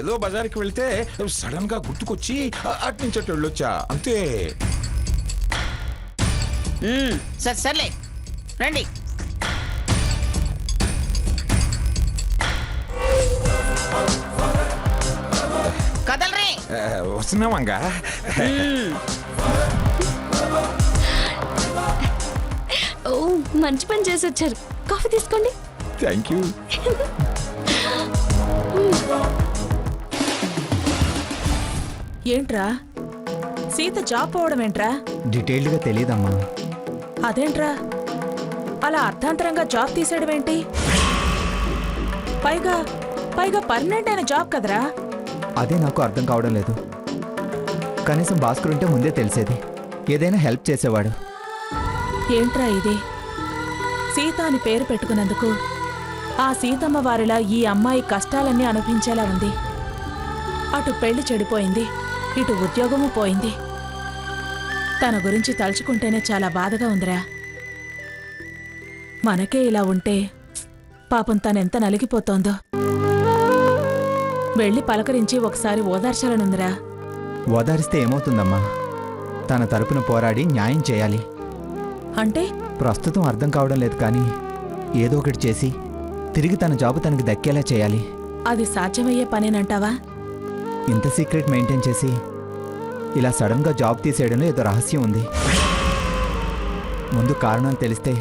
ఏదో బజార్కి వెళ్తే సడన్ గా గుర్తుకొచ్చి అటు నుంచి అటు వెళ్ళొచ్చా అంతే. సర్లే రండి. కదలరే. వస్తున్నామంగా. ఓ మంచి పని చేసి వచ్చారు. కాఫీ తీసుకోండి. Thank you. ఏంట్రా సీత జాబ్ పోవడం ఏంట్రా? డీటెయిల్డ్ గా తెలియదమ్మా. అదేంట్రా అలా అర్థాంతరంగా జాబ్ తీసేయడం ఏంటి? పైగా పర్మనెంట్ అయిన జాబ్ కదరా. అదే నాకు అర్థం కావడం లేదు. కనీసం భాస్కర్ ఉంటే ముందే తెలిసేది, ఏదైనా హెల్ప్ చేసేవాడు. ఏంట్రా ఇది? సీత అని పేరు పెట్టుకున్నందుకు ఆ సీతమ్మ వారిలా ఈ అమ్మాయి కష్టాలన్నీ అనుభవించేలా ఉంది. అటు పెళ్లి చెడిపోయింది, ఇటు ఉద్యోగము పోయింది. తన గురించి తలుచుకుంటేనే చాలా బాధగా ఉందిరా. మనకే ఇలా ఉంటే పాపం తనెంత నలిగిపోతోందో. వెళ్ళి పలకరించి ఒకసారి ఓదార్చాలనుందిరా. ఓదారిస్తే ఏమవుతుందమ్మా? తన తరపున పోరాడి న్యాయం చేయాలి. అంటే ప్రస్తుతం అర్థం కావడం లేదు, కానీ ఏదో ఒకటి చేసి తిరిగి తన జాబు తనకి దక్కేలా చేయాలి. అది సాధ్యమయ్యే పనేనంటావా? ఇంత సీక్రెట్ మెయింటైన్ చేసి ఇలా సడన్గా జాబ్ తీసేయడంలో ఏదో రహస్యం ఉంది. ముందు కారణాలు తెలిస్తే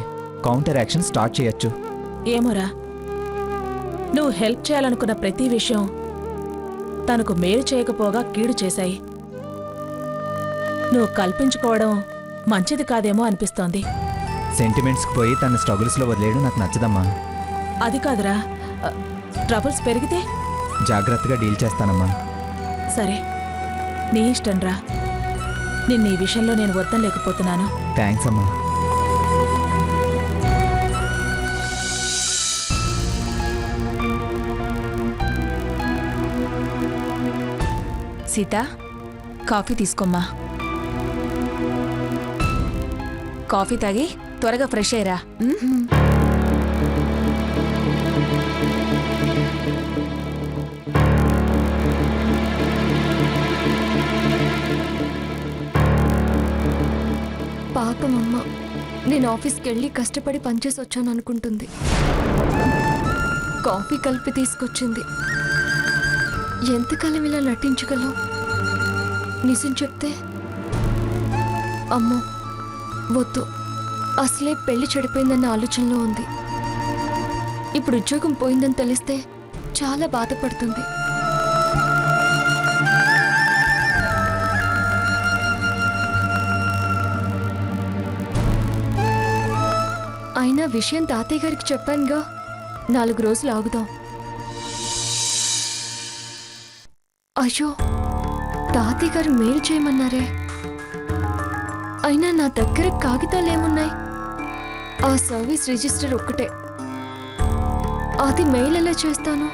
కౌంటర్ యాక్షన్ స్టార్ట్ చేయొచ్చు. ఏమోరా, నువ్వు హెల్ప్ చేయాలనుకున్న ప్రతి విషయం తనకు మేలు చేయకపోగా కీడు చేశాయి. నువ్వు కల్పించుకోవడం మంచిది కాదేమో అనిపిస్తోంది. సెంటిమెంట్స్కి పోయి తన స్ట్రగుల్స్లో వదిలేయడం నాకు నచ్చదమ్మా. అది కాదురా, ట్రబుల్స్ పెరిగితే జాగ్రత్తగా డీల్ చేస్తానమ్మా. సరే, నీ ఇష్టంరా. నిన్న ఈ విషయంలో నేను వద్దలేకపోతున్నాను. థ్యాంక్స్ అమ్మా. సీత, కాఫీ తీసుకోమ్మా. కాఫీ తాగి త్వరగా ఫ్రెష్ అయ్యరా. పాపమమ్మ, నేను ఆఫీస్కి వెళ్ళి కష్టపడి పనిచేసి వచ్చాను అనుకుంటుంది. కాఫీ కలిపి తీసుకొచ్చింది. ఎంతకాలం ఇలా నటించగలవు? నిజం చెప్తే అమ్మో వద్దు, అసలే పెళ్లి చెడిపోయిందన్న ఆలోచనలో ఉంది. ఇప్పుడు ఉద్యోగం పోయిందని తెలిస్తే చాలా బాధపడుతుంది. అయినా విషయం తాతయ్య గారికి చెప్పానుగా, 4 రోజులు ఆగుదాం. అయ్యో, తాతయ్య గారు మెయిల్ చేయమన్నారే. అయినా నా దగ్గర కాగితాలేమున్నాయి? ఆ సర్వీస్ రిజిస్టర్ ఒక్కటే. అది మెయిల్ ఎలా చేస్తాను?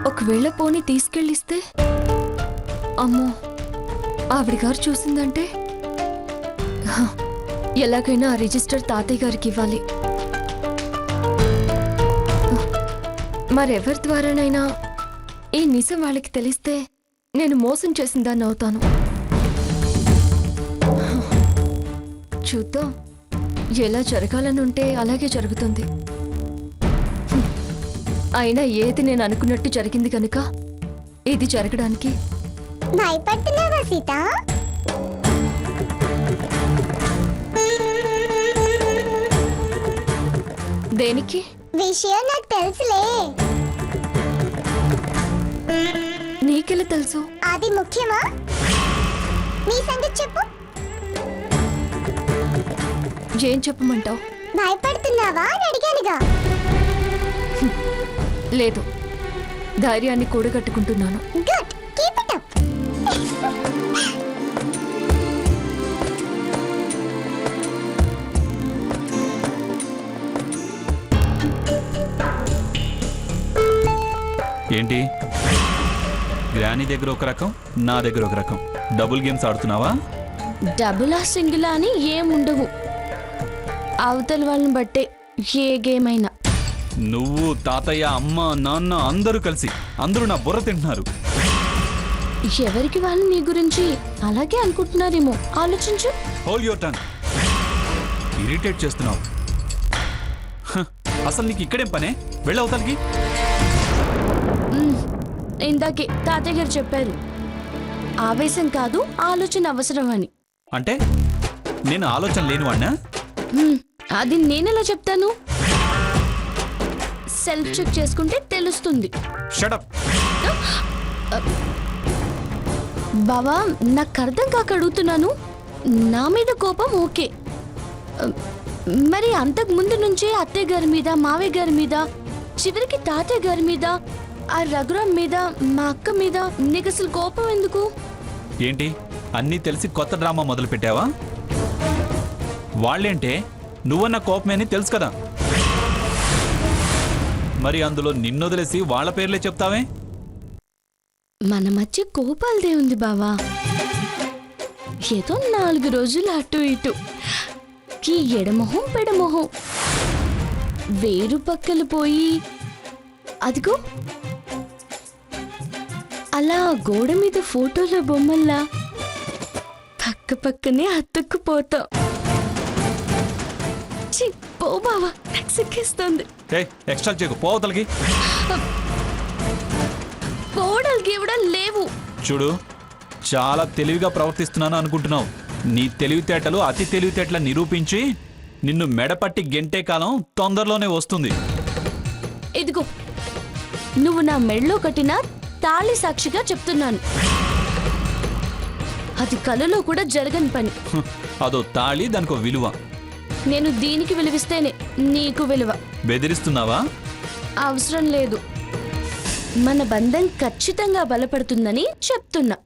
ఒకవేళ పోనీ తీసుకెళ్ళిస్తే అమ్మో, ఆవిడ గారు చూసిందంటే ఎలాగైనా ఆ రిజిస్టర్ తాతయ్య గారికి ఇవ్వాలి. మరెవరి ద్వారానైనా ఈ నిజం వాళ్ళకి తెలిస్తే నేను మోసం చేసిందాన్ని అవుతాను. చూద్దాం, ఎలా జరగాలని ఉంటే అలాగే జరుగుతుంది. అయినా ఏది నేను అనుకున్నట్టు జరిగింది కనుక ఇది జరగడానికి భయపడుతున్నావా సీత? దేనికి? విషయం నాకు తెలుసులే. నీకెలా తెలుసు? అది ముఖ్యమా? నీ సంగతి చెప్పు. ఏం చెప్పమంటావు? భయపడుతున్నావా అని అడిగానుగా. లేదు, ధైర్యాన్ని కూడగట్టుకుంటున్నాను. Good, keep it up. ఏంటి, గ్రానీ దగ్గర ఒక రకం, నా దగ్గర ఒక రకం. Double games ఆడుతున్నావా? డబులా సింగిలా అని ఏముండవు, అవతల వాళ్ళని బట్టే ఏ గేమ్ అయినా. నువ్వు తాతయ్య అమ్మ నాన్న అందరూ కలిసి అందరూ నా బుర్ర తింటున్నారు. ఎవరికి వాళ్ళు నీ గురించి అలాగే అనుకుంటున్నారేమో, ఆలోచించు. Hold your tongue. ఇరిటేట్ చేస్తున్నావు. హ, అసలు నీకు ఇక్కడేం పనే? వెళ్ళవుతానికి. ఇందాకే తాతయ్య గారు చెప్పారు, ఆవేశం కాదు ఆలోచన అవసరం అని. అంటే నేను ఆలోచన లేనివాణ్ణా? అది నేనెలా చెప్తాను? సెల్ఫ్ చెక్ చేసుకుంటే తెలుస్తుంది. షటప్. బావా, నాకు అర్థం కాక అడుగుతున్నాను. నా మీద కోపం ఓకే, మరి అంతకు ముందు నుంచే అత్తయ్య గారి మీద, మావయ్య గారి మీద, చివరికి తాతయ్య గారి మీద, ఆ రఘురామ్ మీద, మా అక్క మీద నీకు అసలు కోపం ఎందుకు? ఏంటి అన్నీ తెలిసి కొత్త డ్రామా మొదలు పెట్టావా? వాళ్ళేంటే నువ్వన్న కోపమే అని తెలుసు కదా, మరి అందులో నిన్నొదిలేసి వాళ్ళ పేర్లే చెప్తావే? మన మధ్య కోపాలదే ఉంది బావా, ఏదో 4 రోజులు అటు ఇటు, ఈ ఎడమొహం పెడమొహం వేరు పక్కలు పోయి అదిగో అలా గోడ మీద ఫోటోల బొమ్మల్లా పక్క పక్కనే అతుక్కుపోతాం. ఛీ, పో బావా, నాకు సిక్కిస్తుంది. ఎక్స్ట్రా చేయకు, పోవతలకి. పోవడానికి ఇవ్వడం లేవు. చూడు, చాలా తెలివిగా ప్రవర్తిస్తున్నాను అనుకుంటున్నావు. నీ తెలివితేటలు అతి తెలివితేటల నిరూపించి నిన్ను మెడపట్టి గెంటే కాలం తొందరలోనే వస్తుంది. ఇదిగో, నువ్వు నా మెడలో కట్టిన తాళి సాక్షిగా చెప్తున్నాను, అది కలలో కూడా జరగని పని. అదో తాళి, దానికో విలువ. నేను దీనికి విలువిస్తేనే నీకు విలువ. బెదిరిస్తున్నావా? అవసరం లేదు, మన బంధం ఖచ్చితంగా బలపడుతుందని చెప్తున్నా.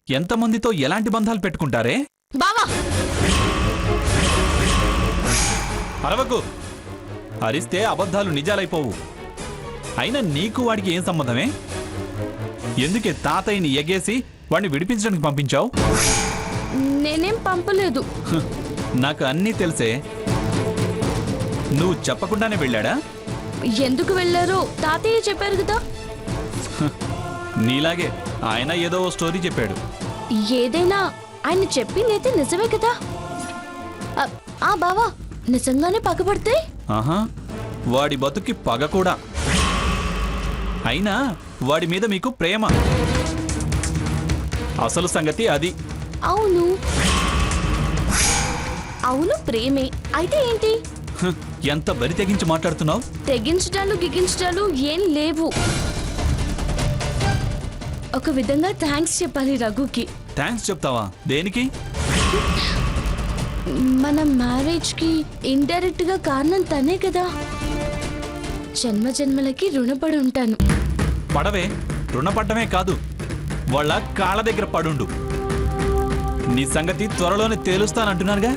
ఎంతమందితో ఎలాంటి బంధాలు పెట్టుకుంటారే? బావా, అరవకు. అరిస్తే అబద్ధాలు నిజాలైపోవు. అయినా నీకు వాడికి ఏం సంబంధమే? ఎందుకే తాతయ్యని ఎగేసి వాడిని విడిపించడానికి పంపించావు? నేనేం పంపలేదు. నాకు అన్నీ తెలిసే. నువ్వు చెప్పకుండానే వెళ్ళాడా? ఎందుకు వెళ్ళారో తాతయ్య చెప్పారు కదా. నీలాగే ఆయన ఏదో ఓ స్టోరీ చెప్పాడు. ఏదైనా ఆయన చెప్పిందైతే నిజమే కదా. ఆ బావా, నిజంగానే పగబడితే? ఆహా, వాడి బతుకి పగ కూడా. అయినా వాడి మీద మీకు ప్రేమ. అసలు సంగతి అది. అవును అవును, ప్రేమే. అయితే ఏంటి? హ, ఎంత బరి తెగించి మాట్లాడుతున్నావు? తెగించటాలు గిగించటాలు ఏం లేవు. ఒక విధంగా థ్యాంక్స్ చెప్పాలి రఘుకి. థ్యాంక్స్ చెప్తావా? దేనికి? మన మ్యారేజ్ కి ఇండైరెక్ట్ గా కారణం తనే కదా. జన్మ జన్మలకి రుణపడి ఉంటాను. పడవే, రుణపడ్డమే కాదు, వాళ్ళ కాళ్ళ దగ్గర పడుండు. నీ సంగతి త్వరలోనే తేలుస్తానంటున్నానుగా.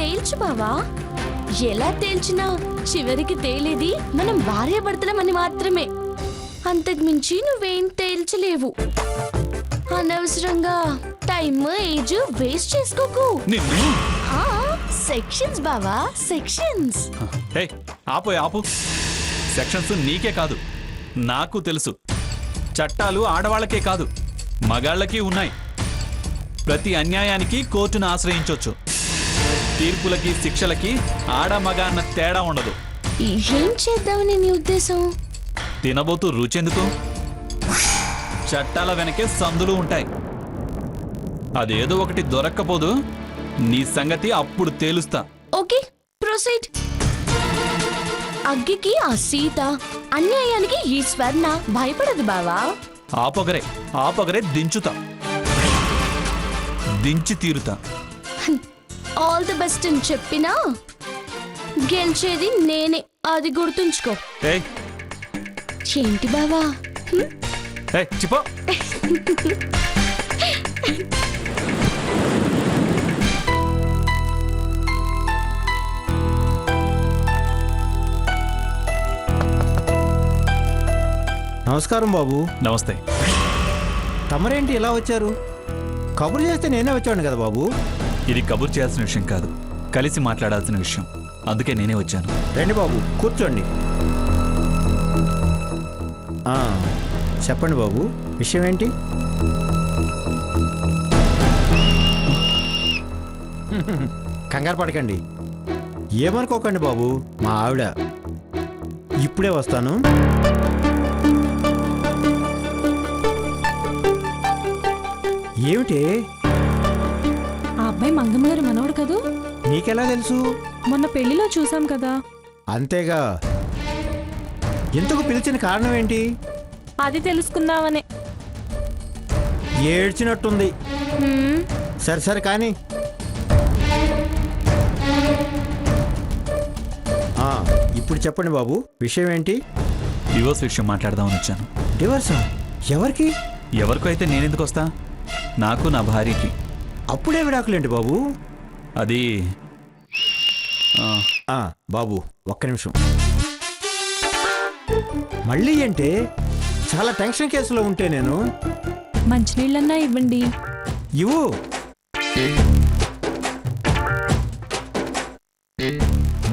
తేల్చు బావా. ఎలా తేల్చినా చివరికి తేలేది మనం భార్యాభర్తలమని మాత్రమే. అంతకు మించి నువ్వేం తేల్చలేవు. అనవసరంగా టైం ఏజ్ వేస్ట్ చేసుకోకు. నిన్ను సెక్షన్స్ బావా, సెక్షన్స్. హే, ఆపు. సెక్షన్స్ నీకే కాదు, నాకు తెలుసు. చట్టాలు ఆడవాళ్లకే కాదు, మగాళ్ళకి ఉన్నాయి. ప్రతి అన్యాయానికి కోర్టును ఆశ్రయించవచ్చు. తీర్పులకి శిక్షలకి ఆడ మగ అన్న తేడా ఉండదు. ఏం చేద్దామని నీ ఉద్దేశం? తినబోతూ రుచెందుకు? చట్టాల వెనకే సందులు ఉంటాయి. అదేదో ఒకటి దొరక్కపోదు, నీ సంగతి అప్పుడు తేలుస్తా. Okay, proceed. అగ్గికి ఆ సీత, అన్యాయానికి ఈ స్వర్ణ భయపడదు బావా. ఆపొగరే దించుతా, దించి తీరుతా. ఆల్ ది బెస్ట్ అని చెప్పినా గెలిచేది నేనే, అది గుర్తుంచుకో. ఏయ్, ఏంటి బావా? చిపో. నమస్కారం బాబు. నమస్తే. తమరేంటి ఇలా వచ్చారు? కబురు చేస్తే నేనే వచ్చాను కదా బాబు. ఇది కబుర్ చేయాల్సిన విషయం కాదు, కలిసి మాట్లాడాల్సిన విషయం. అందుకే నేనే వచ్చాను. రండి బాబు, కూర్చోండి. ఆ, చెప్పండి బాబు, విషయం ఏంటి? కంగారు పడకండి, ఏమనుకోకండి బాబు, మా ఆవిడ. ఇప్పుడే వస్తాను. ఏమిటి? ఆ అబ్బాయి మంగమ్మ గారి మనవడు కదూ? నీకెలా తెలుసు? మొన్న పెళ్లిలో చూసాం కదా. అంతేగా. ఎందుకు పిలిచిన కారణం ఏంటి? అది తెలుసుకుందామనే. ఏడ్చినట్టుంది. సరే సరే కానీ ఇప్పుడు చెప్పండి బాబు, విషయం ఏంటి? డివోర్స్ విషయం మాట్లాడదామని వచ్చాను. డివర్సా? ఎవరికి? ఎవరికో అయితే నేనెందుకు వస్తా? నాకు నా భార్యకి. అప్పుడే విడాకులేంటి బాబు? అది బాబు ఒక్క నిమిషం. మళ్ళీ అంటే చాలా టెన్షన్ కేసులో ఉంటే నేను. మంచినీళ్ళన్నా ఇవ్వండి. ఇవ్వు.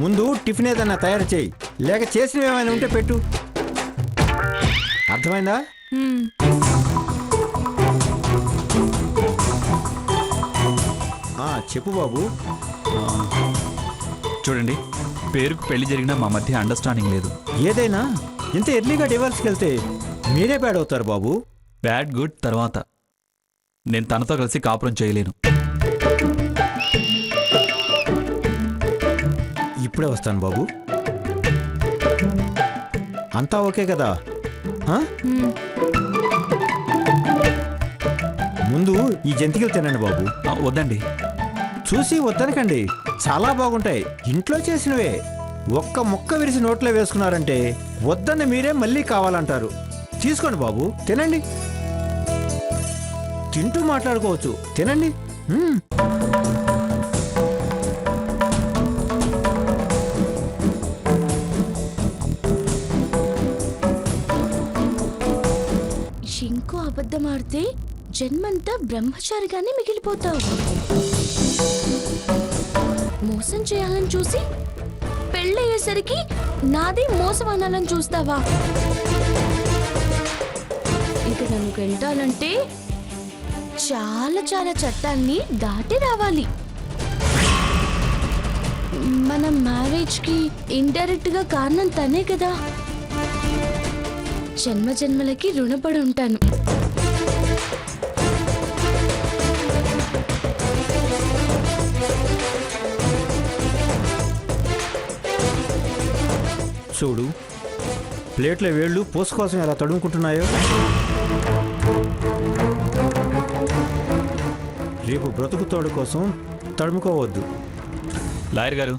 ముందు టిఫిన్ ఏదన్నా తయారు చేయి, లేక చేసినవి ఏమైనా ఉంటే పెట్టు. అర్థమైందా? హ్మ్. చెప్పు బాబు. చూడండి, పేరుకు పెళ్లి జరిగినా మా మధ్య అండర్స్టాండింగ్ లేదు. ఏదైనా ఇంత ఎర్లీగా డివోర్స్కి వెళ్తే మీరే బ్యాడ్ అవుతారు బాబు. బ్యాడ్ గుడ్ తర్వాత నేను తనతో కలిసి కాపురం చేయలేను. ఇప్పుడే వస్తాను బాబు. అంతా ఓకే కదా? ముందు ఈ జంతికలు తినండి బాబు. వద్దండి. చూసి వద్దనకండి, చాలా బాగుంటాయి, ఇంట్లో చేసినవే. ఒక్క ముక్క విరిసి నోట్లో వేసుకున్నారంటే వద్దన్న మీరే మళ్ళీ కావాలంటారు. తీసుకోండి బాబు, తినండి. తింటూ మాట్లాడుకోవచ్చు, తినండి. ఇంకో అబద్ధం ఆడితే జన్మంతా బ్రహ్మచారిగానే మిగిలిపోతావు. మోసం చేయాలని చూసి పెళ్ళయ్యేసరికి నాది మోసం అనాలని చూస్తావా? ఇక నన్ను గెంటాలంటే చాలా చాలా చట్టాన్ని దాటి రావాలి. మన మ్యారేజ్ కి ఇండైరెక్ట్ గా కారణం తనే కదా. జన్మ జన్మలకి రుణపడి ఉంటాను. చూడు, ప్లేట్ల వేళ్ళు పోసు కోసం ఎలా తడుముకుంటున్నాయో. రేపు బ్రతుకు తోడు కోసం తడుముకోవద్దు. లాయర్ గారు,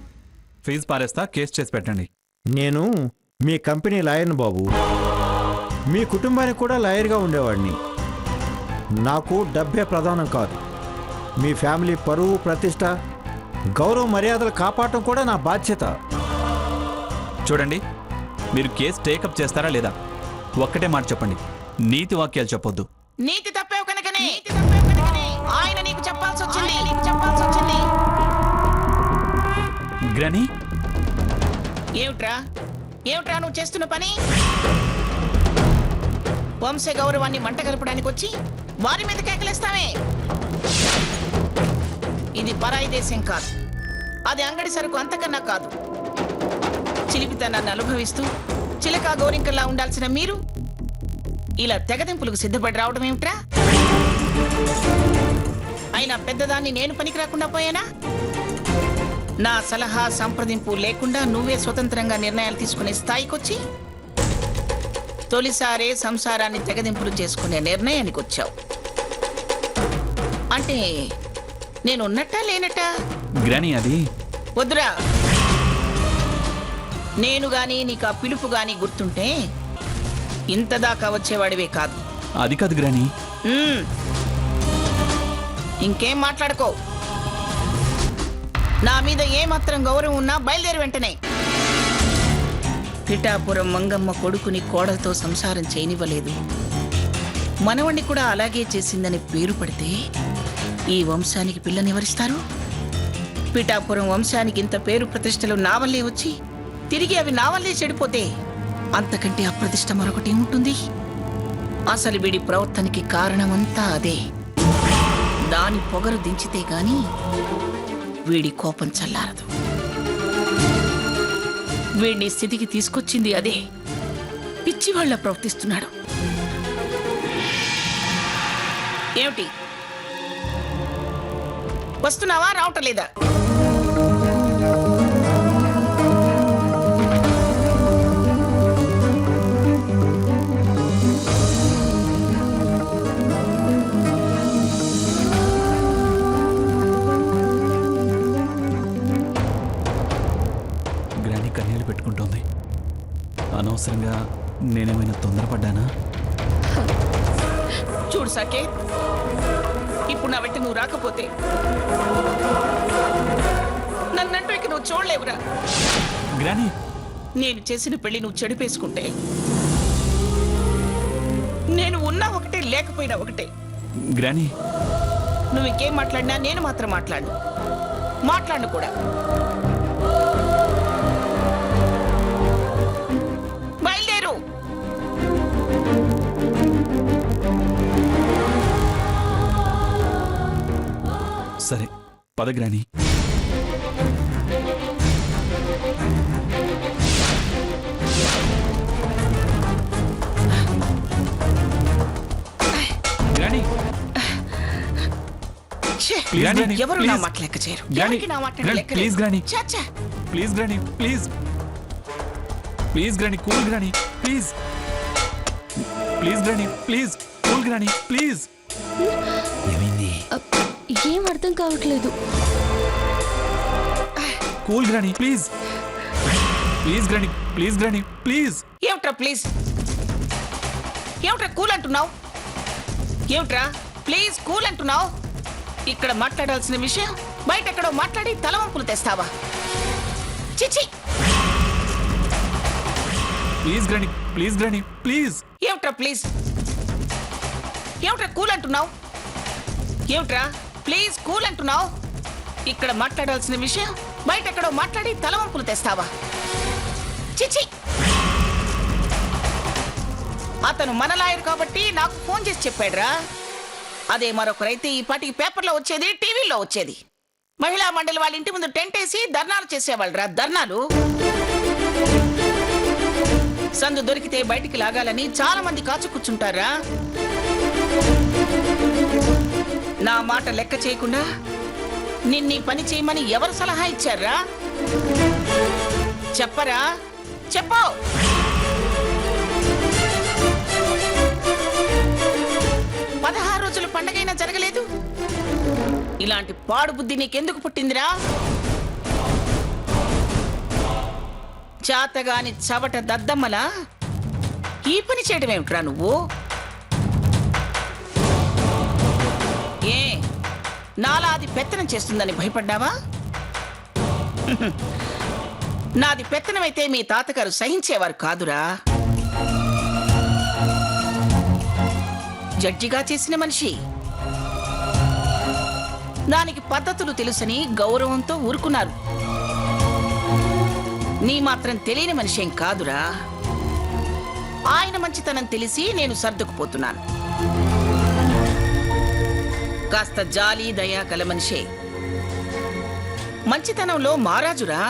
ఫీజు పారేస్తా, కేసు చేసి పెట్టండి. నేను మీ కంపెనీ లాయర్ని బాబు. మీ కుటుంబానికి కూడా లాయర్గా ఉండేవాడిని. నాకు డబ్బే ప్రధానం కాదు. మీ ఫ్యామిలీ పరువు, ప్రతిష్ట, గౌరవ మర్యాదలు కాపాడటం కూడా నా బాధ్యత. చూడండి, మీరు కేసు టేకప్ చేస్తారా లేదా? ఒక్కటే మాట చెప్పండి, నీతి వాక్యాలు చెప్పొద్దు. నీతి తప్పేవు కనుకనే ఆయన నీకు చెప్పాల్సి వచ్చింది. గ్రాని, ఏమిట్రా నువ్వు చేస్తున్న పని? వంశ గౌరవాన్ని మంట కలపడానికి వచ్చి వారి మీద కేకలేస్తావే. ఇది పరాయి దేశం కాదు, అది అంగడి సరుకు అంతకన్నా కాదు. చిలిపితనాన్ని అనుభవిస్తూ చిలకా గోరింకల్లా ఉండాల్సిన మీరు ఇలా తెగదింపులకు సిద్ధపడి రావడం ఏమిట్రా? అయినా పెద్దదాన్ని నేను పనికి రాకుండా పోయానా? నా సలహా సంప్రదింపు లేకుండా నువ్వే స్వతంత్రంగా నిర్ణయాలు తీసుకునే స్థాయికొచ్చి తొలిసారే సంసారాన్ని తెగదింపులు చేసుకునే నిర్ణయానికి వచ్చావు. అంటే నేను ఉన్నట్టా లేనట్టా? గ్రాని, అది వద్దురా. నేను గాని నీకు ఆ పిలుపు గాని గుర్తుంటే ఇంతదాకా వచ్చేవాడివే కాదు. అది కాదు గ్రాని. ఇంకేం మాట్లాడుకో. నా మీద ఏమాత్రం గౌరవం ఉన్నా బయలుదేరి వెంటనే. పిఠాపురం మంగమ్మ కొడుకుని కోడలతో సంసారం చేయనివ్వలేదు, మనవణ్ణి కూడా అలాగే చేసిందని పేరు పడితే ఈ వంశానికి పిల్లనివరిస్తారు? పిఠాపురం వంశానికి ఇంత పేరు ప్రతిష్టలు నా వల్లే వచ్చి తిరిగి అవి నా వల్లే చెడిపోతే అంతకంటే అప్రతిష్ట మరొకటి ఉంటుంది. అసలు వీడి ప్రవర్తనకి కారణమంతా అదే. దాని పొగరు దించితే గాని వీడి కోపం చల్లారదు. వీడిని స్థితికి తీసుకొచ్చింది అదే. పిచ్చివాళ్ల ప్రవర్తిస్తున్నాడు. ఏమిటి, వస్తున్నావా రావటం లేదా? గ్రాని కన్నీళ్ళు పెట్టుకుంటోంది. అనవసరంగా నేనేమైనా తొందరపడ్డానా? చూడు సాకేత్, ఇప్పుడు నా వెంట నువ్వు రాకపోతే నన్నంటూ ఇక నువ్వు చూడలేవురా. గ్రాని, నేను చేసిన పెళ్లి నువ్వు చెడిపేసుకుంటే నేను ఉన్నా ఒకటే లేకపోయినా ఒకటే. గ్రాని, నువ్వు ఇంకేం మాట్లాడినా నేను మాత్రం మాట్లాడను కూడా. బయలుదేరు. సరే పద గ్రాని. గ్రాని, ఛే, గ్రాని, ఎవరు నా ప్లీజ్. మాట లెక్క చేయరు. గ్రాని, ఎవరికి నా మాట గ్రాని, లెక్క ప్లీజ్ లేదు. గ్రాని. ఛే, ఛే. Please granny, please please granny, cool granny, please please granny, please cool granny, please. ఏమైంది? ఏం అర్థం కావట్లేదు. Cool granny, please please granny, please granny, please. ఏమిట్రా ప్లీజ్? ఏమిట్రా కూల్ అంటున్నావు? ఏమిట్రా ప్లీజ్ కూల్ అంటున్నావు? ఇక్కడ మాట్లాడాల్సిన విషయం బయట ఎక్కడో మాట్లాడి తలవంపులు తెస్తావా? చిచి. Please granny, please granny, please. ఏమిట్రా ప్లీజ్? ఏమిట్రా కూల్ అంటున్నావు? ఏమిట్రా ప్లీజ్ కూల్ అంటున్నావు? ఇక్కడ మాట్లాడాల్సిన విషయం బయట ఎక్కడో మాట్లాడి తలవంపులు తెస్తావా? చిచి. అతను మన లాయర్ కాబట్టి నాకు ఫోన్ చేసి చెప్పాడురా. అదే మరొకరైతే ఈ పాటికి పేపర్లో వచ్చేది, టీవీలో వచ్చేది. మహిళా మండలి వాళ్ళ ఇంటి ముందు టెంట్ వేసి ధర్నాలు చేసేవాళ్ళరా, ధర్నాలు. సందు దొరికితే బయటికి లాగాలని చాలా మంది కాచు కూర్చుంటారా. నా మాట లెక్క చేయకుండా నిన్నీ పని చేయమని ఎవరు సలహా ఇచ్చారా? చెప్పరా, చెప్పు. పదహారు రోజుల పండగైనా జరగలేదు. ఇలాంటి పాడు బుద్ధి నీకెందుకు పుట్టిందిరా? చాతగాని చవట దద్దమ్మలా ఈ పని చేయడం ఏమిట్రా నువ్వు? ఏ నాలాది పెత్తనం చేస్తుందని భయపడ్డావా? నాది పెత్తనమైతే మీ తాతగారు సహించేవారు కాదురా. జడ్జిగా చేసిన మనిషి. దానికి పద్ధతులు తెలుసని గౌరవంతో ఊరుకున్నారు. నీ మాత్రం తెలియని మనిషేం కాదురా. ఆయన మంచితనం తెలిసి నేను సర్దుకుపోతున్నాను. కాస్త జాలి దయా కల మనిషే. మంచితనంలో మారాజురా.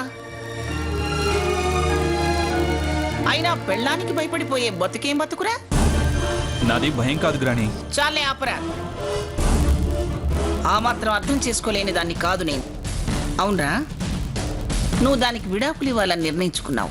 అయినా పెళ్ళానికి భయపడిపోయే బతుకేం బతుకురా? నాది భయం కాదు గ్రాని. చాలే ఆపరా. ఆ మాత్రం అర్థం చేసుకోలేని దాన్ని కాదు నేను. అవునరా, నువ్వు దానికి విడాకులు ఇవ్వాలని నిర్ణయించుకున్నావు.